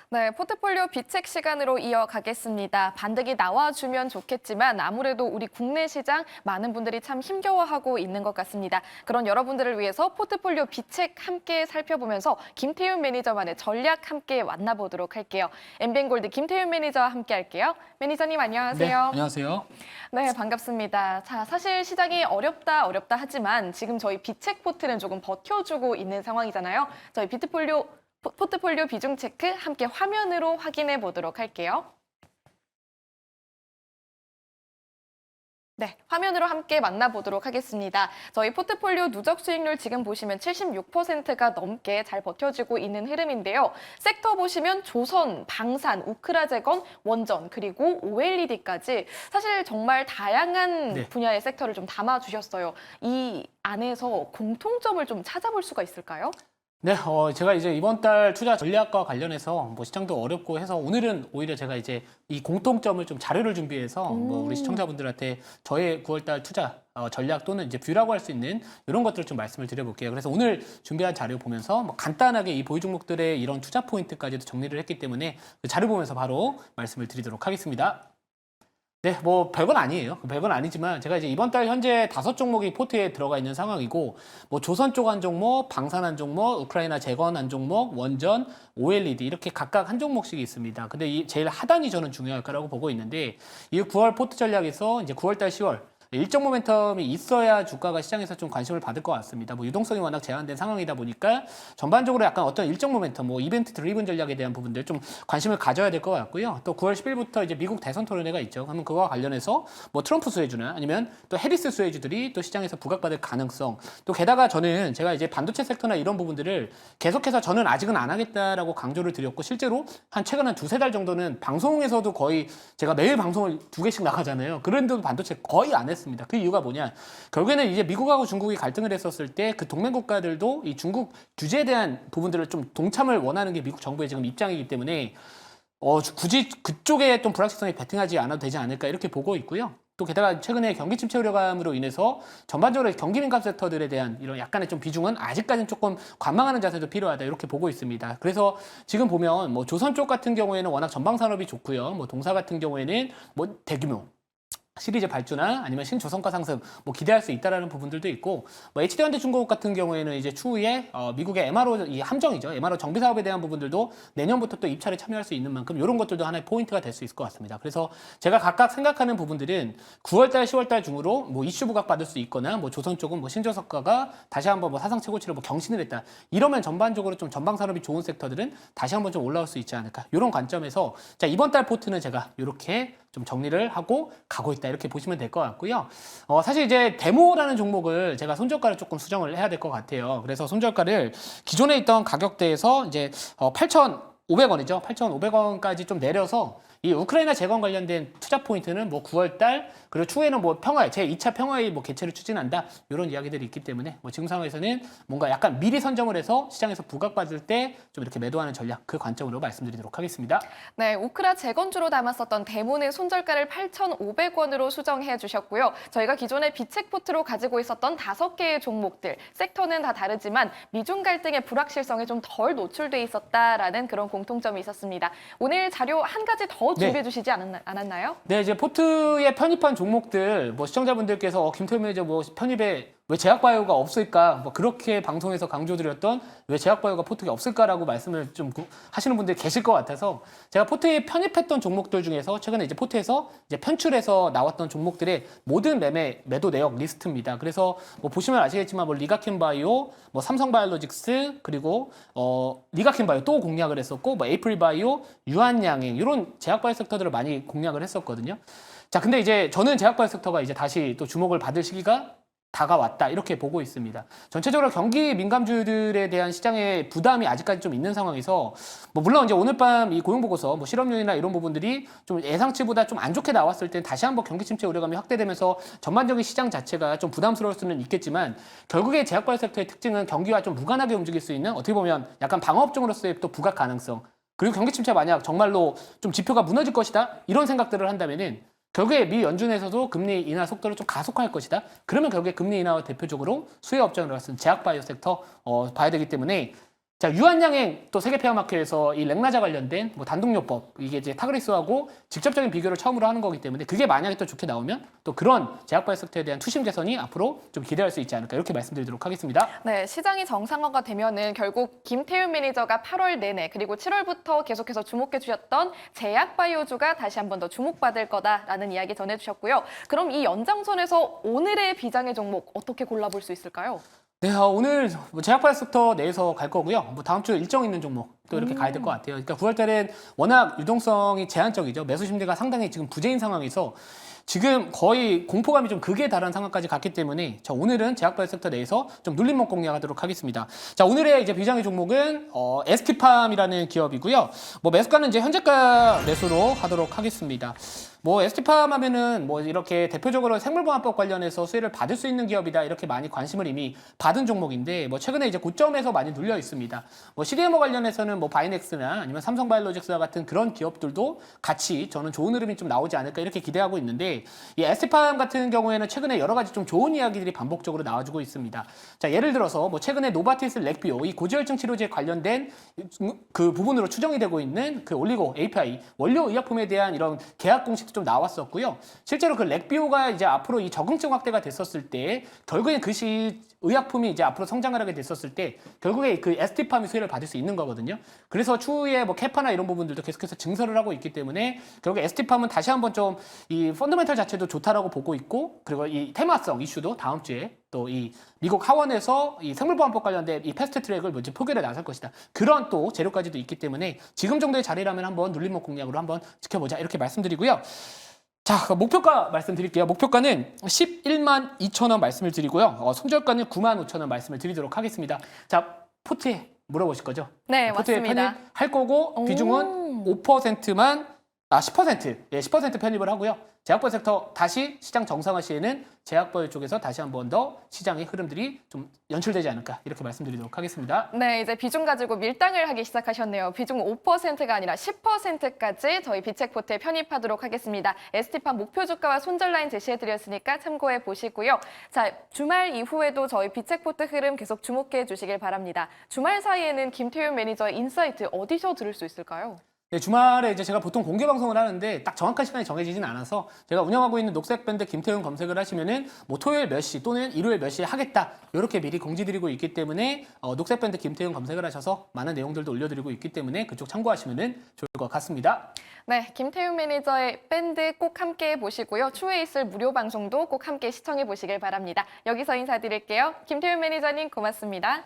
네, 포트폴리오 비책 시간으로 이어가겠습니다. 반등이 나와주면 좋겠지만 아무래도 우리 국내 시장 많은 분들이 참 힘겨워하고 있는 것 같습니다. 그런 여러분들을 위해서 포트폴리오 비책 함께 살펴보면서 김태윤 매니저만의 전략 함께 만나보도록 할게요. 엠비엔골드 김태윤 매니저와 함께 할게요. 매니저님 네, 안녕하세요. 안녕하세요. 네, 반갑습니다. 자, 사실 시장이 어렵다 하지만 지금 저희 비책 포트는 조금 버텨주고 있는 상황이잖아요. 저희 포트폴리오 비중 체크 함께 화면으로 확인해 보도록 할게요. 네, 화면으로 함께 만나보도록 하겠습니다. 저희 포트폴리오 누적 수익률 지금 보시면 76%가 넘게 잘 버텨지고 있는 흐름인데요. 섹터 보시면 조선, 방산, 우크라제건, 원전, 그리고 OLED까지 사실 정말 다양한 네. 분야의 섹터를 좀 담아주셨어요. 이 안에서 공통점을 좀 찾아볼 수가 있을까요? 네, 제가 이제 이번 달 투자 전략과 관련해서 뭐 시장도 어렵고 해서 오늘은 오히려 제가 이제 이 공통점을 좀 자료를 준비해서 뭐 우리 시청자분들한테 저의 9월 달 투자 전략 또는 이제 뷰라고 할 수 있는 이런 것들을 좀 말씀을 드려볼게요. 그래서 오늘 준비한 자료 보면서 뭐 간단하게 이 보유 종목들의 이런 투자 포인트까지도 정리를 했기 때문에 그 자료 보면서 바로 말씀을 드리도록 하겠습니다. 네, 뭐 별건 아니에요. 별건 아니지만 제가 이제 이번 달 현재 5종목이 포트에 들어가 있는 상황이고 뭐 조선 쪽 한 종목, 방산 한 종목, 우크라이나 재건 한 종목, 원전, OLED 이렇게 각각 한 종목씩이 있습니다. 근데 이 제일 하단이 저는 중요할 거라고 보고 있는데 이 9월 포트 전략에서 이제 9월 달 10월 일정 모멘텀이 있어야 주가가 시장에서 좀 관심을 받을 것 같습니다. 뭐 유동성이 워낙 제한된 상황이다 보니까 전반적으로 약간 어떤 일정 모멘텀, 뭐 이벤트 드리븐 전략에 대한 부분들 좀 관심을 가져야 될 것 같고요. 또 9월 10일부터 이제 미국 대선 토론회가 있죠. 그러면 그거와 관련해서 뭐 트럼프 수혜주나 아니면 또 해리스 수혜주들이 또 시장에서 부각받을 가능성. 또 게다가 저는 제가 이제 반도체 섹터나 이런 부분들을 계속해서 저는 아직은 안 하겠다라고 강조를 드렸고 실제로 한 최근 한 두세 달 정도는 방송에서도 거의 제가 매일 방송을 2개씩 나가잖아요. 그런데도 반도체 거의 안 했습니다. 그 이유가 뭐냐? 결국에는 이제 미국하고 중국이 갈등을 했었을 때 그 동맹 국가들도 이 중국 규제에 대한 부분들을 좀 동참을 원하는 게 미국 정부의 지금 입장이기 때문에 굳이 그쪽에 좀 불확실성이 베팅하지 않아도 되지 않을까 이렇게 보고 있고요. 또 게다가 최근에 경기 침체 우려감으로 인해서 전반적으로 경기 민감 섹터들에 대한 이런 약간의 좀 비중은 아직까지는 조금 관망하는 자세도 필요하다 이렇게 보고 있습니다. 그래서 지금 보면 뭐 조선 쪽 같은 경우에는 워낙 전방 산업이 좋고요. 뭐 동사 같은 경우에는 뭐 대규모 시리즈 발주나 아니면 신조선가 상승 뭐 기대할 수 있다라는 부분들도 있고 뭐 HD현대중공업 같은 경우에는 이제 추후에 미국의 MRO 이 함정이죠. MRO 정비 사업에 대한 부분들도 내년부터 또 입찰에 참여할 수 있는 만큼 이런 것들도 하나의 포인트가 될 수 있을 것 같습니다. 그래서 제가 각각 생각하는 부분들은 9월달, 10월달 중으로 뭐 이슈 부각 받을 수 있거나 뭐 조선 쪽은 뭐 신조선가가 다시 한번 뭐 사상 최고치를 뭐 경신을 했다. 이러면 전반적으로 좀 전방 산업이 좋은 섹터들은 다시 한번 좀 올라올 수 있지 않을까. 이런 관점에서 자 이번 달 포트는 제가 이렇게 좀 정리를 하고 가고 있다 이렇게 보시면 될 것 같고요. 사실 이제 데모라는 종목을 제가 손절가를 조금 수정을 해야 될 것 같아요. 그래서 손절가를 기존에 있던 가격대에서 이제 8,500원이죠. 8,500원까지 좀 내려서 이 우크라이나 재건 관련된 투자 포인트는 뭐 9월 달 그리고 추후에는 뭐 평화의 제2차 평화의 뭐 개최를 추진한다 이런 이야기들이 있기 때문에 뭐 지금 상황에서는 뭔가 약간 미리 선점을 해서 시장에서 부각받을 때 좀 이렇게 매도하는 전략 그 관점으로 말씀드리도록 하겠습니다. 네, 우크라 재건주로 담았었던 대문의 손절가를 8,500원으로 수정해 주셨고요. 저희가 기존에 비책 포트로 가지고 있었던 5개의 종목들, 섹터는 다 다르지만 미중 갈등의 불확실성에 좀 덜 노출돼 있었다라는 그런 공통점이 있었습니다. 오늘 자료 한 가지 더 준비해 주시지 않았나요? 네, 이제 포트에 편입한 종목들, 뭐 시청자분들께서 김태우 매니저 뭐 편입에 왜 제약바이오가 없을까? 뭐 그렇게 방송에서 강조드렸던 왜 제약바이오가 포트에 없을까라고 말씀을 좀 하시는 분들이 계실 것 같아서 제가 포트에 편입했던 종목들 중에서 최근에 이제 포트에서 이제 편출해서 나왔던 종목들의 모든 매도 내역 리스트입니다. 그래서 뭐 보시면 아시겠지만 뭐 리가켄바이오, 뭐 삼성바이오로직스 그리고 리가켄바이오 또 공략을 했었고 뭐 에이프릴바이오, 유한양행 이런 제약바이오 섹터들을 많이 공략을 했었거든요. 자, 근데 이제 저는 제약바이오 섹터가 이제 다시 또 주목을 받을 시기가 다가왔다 이렇게 보고 있습니다. 전체적으로 경기 민감주들에 대한 시장의 부담이 아직까지 좀 있는 상황에서 뭐 물론 이제 오늘 밤 이 고용 보고서 뭐 실업률이나 이런 부분들이 좀 예상치보다 좀 안 좋게 나왔을 때 다시 한번 경기 침체 우려감이 확대되면서 전반적인 시장 자체가 좀 부담스러울 수는 있겠지만 결국에 제약바이오 섹터의 특징은 경기와 좀 무관하게 움직일 수 있는 어떻게 보면 약간 방어업종으로서의 또 부각 가능성 그리고 경기 침체 만약 정말로 좀 지표가 무너질 것이다 이런 생각들을 한다면은 결국에 미 연준에서도 금리 인하 속도를 좀 가속화할 것이다. 그러면 결국에 금리 인하와 대표적으로 수혜 업종으로 같은 제약바이오 섹터 봐야 되기 때문에 자, 유한양행 또 세계 폐암학회에서 이 렉나자 관련된 뭐 단독요법 이게 이제 타그리스하고 직접적인 비교를 처음으로 하는 거기 때문에 그게 만약에 또 좋게 나오면 또 그런 제약바이오 섹터에 대한 투심 개선이 앞으로 좀 기대할 수 있지 않을까 이렇게 말씀드리도록 하겠습니다. 네, 시장이 정상화가 되면은 결국 김태윤 매니저가 8월 내내 그리고 7월부터 계속해서 주목해 주셨던 제약바이오주가 다시 한 번 더 주목받을 거다라는 이야기 전해주셨고요. 그럼 이 연장선에서 오늘의 비장의 종목 어떻게 골라볼 수 있을까요? 네, 오늘 뭐 제약바이오 섹터 내에서 갈 거고요. 뭐 다음 주 일정 있는 종목 또 이렇게 가야 될 것 같아요. 그러니까 9월 달엔 워낙 유동성이 제한적이죠. 매수 심리가 상당히 지금 부재인 상황에서 지금 거의 공포감이 좀 극에 달한 상황까지 갔기 때문에 자, 오늘은 제약바이오 섹터 내에서 좀 눌림목 공략하도록 하겠습니다. 자, 오늘의 이제 비장의 종목은 ST팜이라는 기업이고요. 뭐 매수가는 이제 현재가 매수로 하도록 하겠습니다. 뭐 ST팜 하면은 뭐 이렇게 대표적으로 생물보안법 관련해서 수혜를 받을 수 있는 기업이다 이렇게 많이 관심을 이미 받은 종목인데 뭐 최근에 이제 고점에서 많이 눌려 있습니다. 뭐 CDMO 관련해서는 뭐 바이넥스나 아니면 삼성바이오로직스와 같은 그런 기업들도 같이 저는 좋은 흐름이 좀 나오지 않을까 이렇게 기대하고 있는데 이 ST팜 같은 경우에는 최근에 여러 가지 좀 좋은 이야기들이 반복적으로 나와주고 있습니다. 자, 예를 들어서 뭐 최근에 노바티스 렉비오 이 고지혈증 치료제 관련된 그 부분으로 추정이 되고 있는 그 올리고 API 원료 의약품에 대한 이런 계약 공식도 좀 나왔었고요. 실제로 그 렉비오가 이제 앞으로 이 적응증 확대가 됐었을 때 결국엔 그 의약품이 이제 앞으로 성장을 하게 됐었을 때 결국에 그 ST팜이 수혜를 받을 수 있는 거거든요. 그래서 추후에 뭐 캐파나 이런 부분들도 계속해서 증설을 하고 있기 때문에 결국 ST팜은 다시 한번 좀 이 펀더멘털 자체도 좋다라고 보고 있고 그리고 이 테마성 이슈도 다음 주에 또 이 미국 하원에서 이 생물보안법 관련된 이 패스트 트랙을 먼저 표결에 나설 것이다. 그런 또 재료까지도 있기 때문에 지금 정도의 자리라면 한번 눌림목 공략으로 한번 지켜보자 이렇게 말씀드리고요. 자, 목표가 말씀드릴게요. 목표가는 11만 2천 원 말씀을 드리고요. 손절가는 9만 5천 원 말씀을 드리도록 하겠습니다. 자, 포트에 물어보실 거죠? 네, 포트에 맞습니다. 편입할 거고 비중은 5%만 10%, 예, 10% 편입을 하고요. 제약바이오 섹터 다시 시장 정상화 시에는 제약바이오 쪽에서 다시 한 번 더 시장의 흐름들이 좀 연출되지 않을까 이렇게 말씀드리도록 하겠습니다. 네, 이제 비중 가지고 밀당을 하기 시작하셨네요. 비중 5%가 아니라 10%까지 저희 비책포트에 편입하도록 하겠습니다. ST팜 목표 주가와 손절 라인 제시해드렸으니까 참고해 보시고요. 자, 주말 이후에도 저희 비책포트 흐름 계속 주목해 주시길 바랍니다. 주말 사이에는 김태윤 매니저의 인사이트 어디서 들을 수 있을까요? 네, 주말에 이제 제가 보통 공개 방송을 하는데 딱 정확한 시간이 정해지진 않아서 제가 운영하고 있는 녹색밴드 김태훈 검색을 하시면은 뭐 토요일 몇 시 또는 일요일 몇 시에 하겠다 이렇게 미리 공지드리고 있기 때문에 녹색밴드 김태훈 검색을 하셔서 많은 내용들도 올려드리고 있기 때문에 그쪽 참고하시면은 좋을 것 같습니다. 네, 김태윤 매니저의 밴드 꼭 함께 보시고요. 추후에 있을 무료 방송도 꼭 함께 시청해 보시길 바랍니다. 여기서 인사드릴게요. 김태윤 매니저님 고맙습니다.